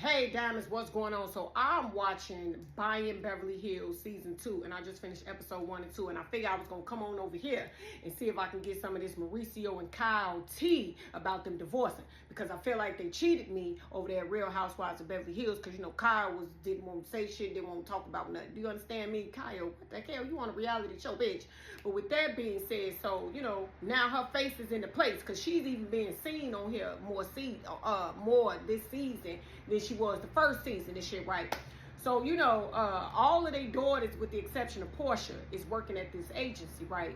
Hey Diamonds, what's going on? So I'm watching Buying Beverly Hills season 2, and I just finished episode 1 and 2, and I figured I was gonna come on over here and see if I can get some of this Mauricio and Kyle tea about them divorcing, because I feel like they cheated me over there at Real Housewives of Beverly Hills, because Kyle didn't want to say shit, didn't want to talk about nothing. Do you understand me? Kyle, what the hell, you on a reality show, bitch? But with that being said, so now her face is in the place, because she's even being seen on here more this season than she was the first season and shit, right? So, all of their daughters, with the exception of Portia, is working at this agency, right?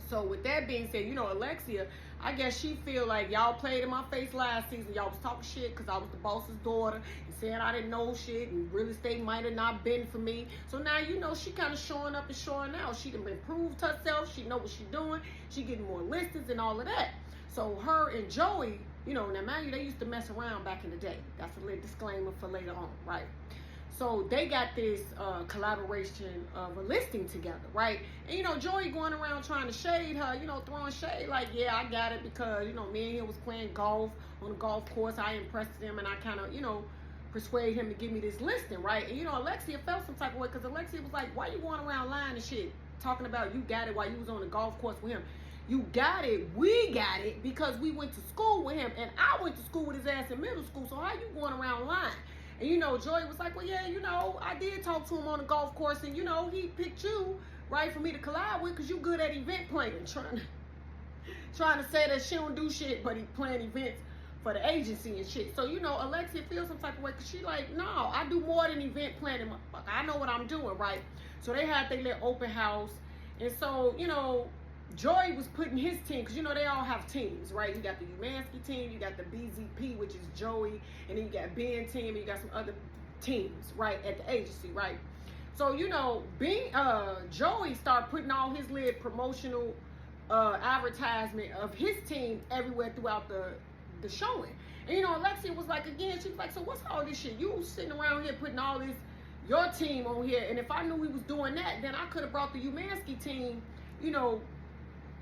So with that being said, Alexia, I guess she feel like y'all played in my face last season. Y'all was talking shit because I was the boss's daughter and saying I didn't know shit and real estate might have not been for me. So now, she kind of showing up and showing out. She done improved herself. She know what she doing. She getting more listings and all of that. So her and Joey, now mind you, they used to mess around back in the day. That's a little disclaimer for later on, right? So they got this collaboration of a listing together, right? And Joey going around trying to shade her, throwing shade like, yeah, I got it because, me and him was playing golf on the golf course. I impressed him and I kind of, persuade him to give me this listing, right? And Alexia felt some type of way because Alexia was like, why you going around lying and shit, talking about you got it while you was on the golf course with him? You got it, we got it because we went to school with him and I went to school with his ass in middle school. So how you going around lying? And Joey was like, well, yeah, I did talk to him on the golf course and he picked you, right, for me to collab with because you good at event planning. Trying to say that she don't do shit, but he plan events for the agency and shit. So, Alexia feels some type of way because she like, no, I do more than event planning, motherfucker. I know what I'm doing, right? So they had their little open house. And so, Joey was putting his team, because they all have teams, right? You got the Umansky team, you got the BZP, which is Joey, and then you got Ben team, and you got some other teams, right, at the agency, right? So, Joey started putting all his little promotional advertisement of his team everywhere throughout the showing. And Alexia was like, again, she was like, so what's all this shit? You sitting around here putting all this, your team on here, and if I knew we was doing that, then I could have brought the Umansky team,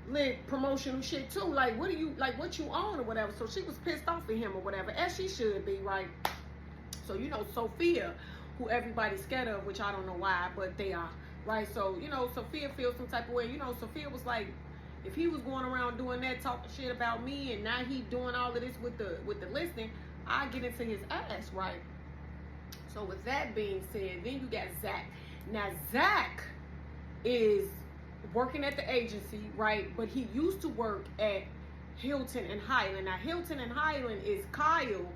lit promotional shit too. Like, what you own or whatever. So she was pissed off at him or whatever, as she should be, right? So, Sophia, who everybody's scared of, which I don't know why, but they are, right? So, Sophia feels some type of way. Sophia was like, if he was going around doing that, talking shit about me, and now he doing all of this with the listing, I get into his ass, right? So with that being said, then you got Zach. Now, Zach is working at the agency, right? But he used to work at Hilton and Highland. Now, Hilton and Highland is Kyle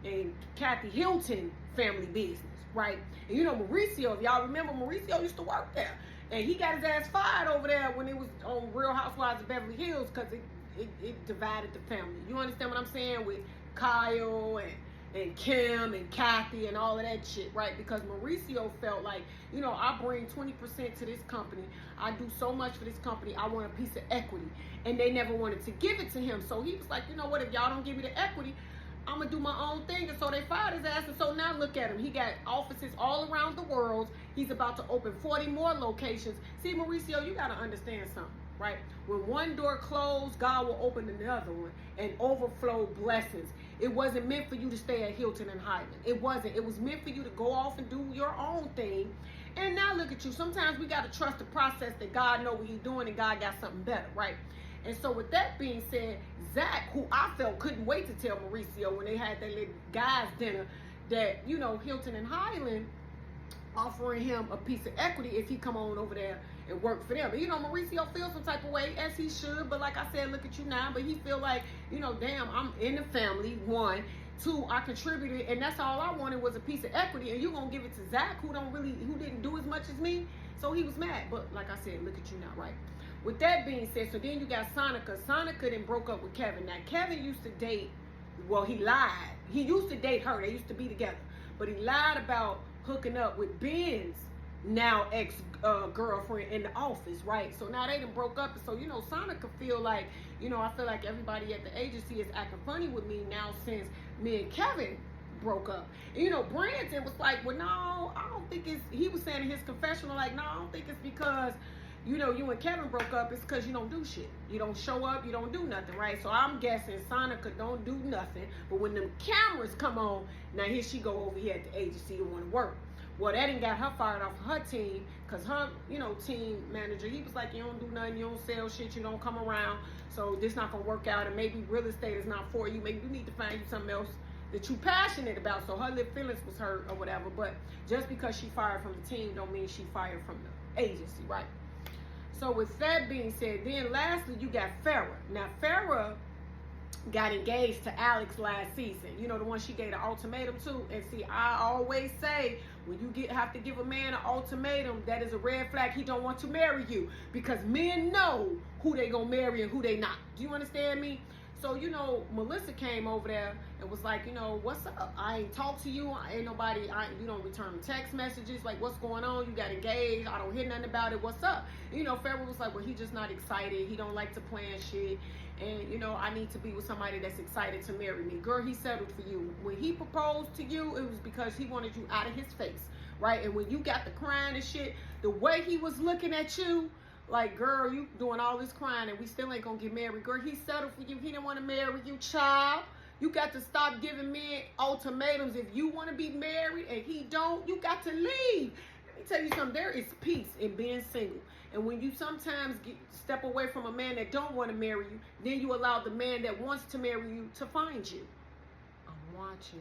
and Kathy Hilton family business, right? And Mauricio, if y'all remember, Mauricio used to work there. And he got his ass fired over there when it was on Real Housewives of Beverly Hills because it divided the family. You understand what I'm saying? With Kyle and Kim and Kathy and all of that shit, right? Because Mauricio felt like, I bring 20% to this company. I do so much for this company. I want a piece of equity. And they never wanted to give it to him. So he was like, what, if y'all don't give me the equity, I'm going to do my own thing. And so they fired his ass. And so now look at him. He got offices all around the world. He's about to open 40 more locations. See, Mauricio, you got to understand something. Right? When one door closed, God will open another one and overflow blessings. It wasn't meant for you to stay at Hilton and Highland. It wasn't. It was meant for you to go off and do your own thing. And now look at you. Sometimes we got to trust the process that God know what he's doing and God got something better, right? And so with that being said, Zach, who I felt couldn't wait to tell Mauricio when they had their little guys dinner that, Hilton and Highland offering him a piece of equity if he come on over there and work for them. And Mauricio feels some type of way, as he should, but like I said, look at you now. But he feel like, damn, I'm in the family, one. Two, I contributed, and that's all I wanted was a piece of equity, and you gonna give it to Zach, who didn't do as much as me. So he was mad. But like I said, look at you now, right? With that being said, so then you got Sonica. Sonica then broke up with Kevin. Now Kevin used to date, well, he lied. He used to date her. They used to be together. But he lied about hooking up with Ben's now ex-girlfriend in the office, right? So now they done broke up. So, Sonica feel like, I feel like everybody at the agency is acting funny with me now since me and Kevin broke up. And, Brandon was like, well, no, I don't think he was saying in his confessional, like, no, I don't think it's because, you know, you and Kevin broke up, it's because you don't do shit. You don't show up, you don't do nothing, right? So I'm guessing Sonica don't do nothing. But when them cameras come on, now here she go over here at the agency to want to work. Well, that didn't got her fired off of her team, because her, you know, team manager, he was like, you don't do nothing, you don't sell shit, you don't come around, so this not going to work out, and maybe real estate is not for you. Maybe you need to find you something else that you passionate about. So her little feelings was hurt or whatever. But just because she fired from the team don't mean she fired from the agency, right? So with that being said, then lastly, you got Farrah. Now, Farrah got engaged to Alex last season. You know, the one she gave the ultimatum to. And see, I always say, when you have to give a man an ultimatum, that is a red flag. He don't want to marry you, because men know who they gonna marry and who they not. Do you understand me? So, you know, Melissa came over there and was like, you know, what's up? I ain't talk to you. Ain't nobody, you don't return text messages. Like, what's going on? You got engaged. I don't hear nothing about it. What's up? You know, Farrah was like, well, he just not excited. He don't like to plan shit. And, you know, I need to be with somebody that's excited to marry me. Girl, he settled for you. When he proposed to you, it was because he wanted you out of his face, right? And when you got the crying and shit, the way he was looking at you, like, girl, you doing all this crying and we still ain't gonna get married. Girl, he settled for you. He didn't want to marry you, child. You got to stop giving men ultimatums. If you want to be married and he don't, you got to leave. Let me tell you something. There is peace in being single. And when you sometimes step away from a man that don't want to marry you, then you allow the man that wants to marry you to find you. I'm watching.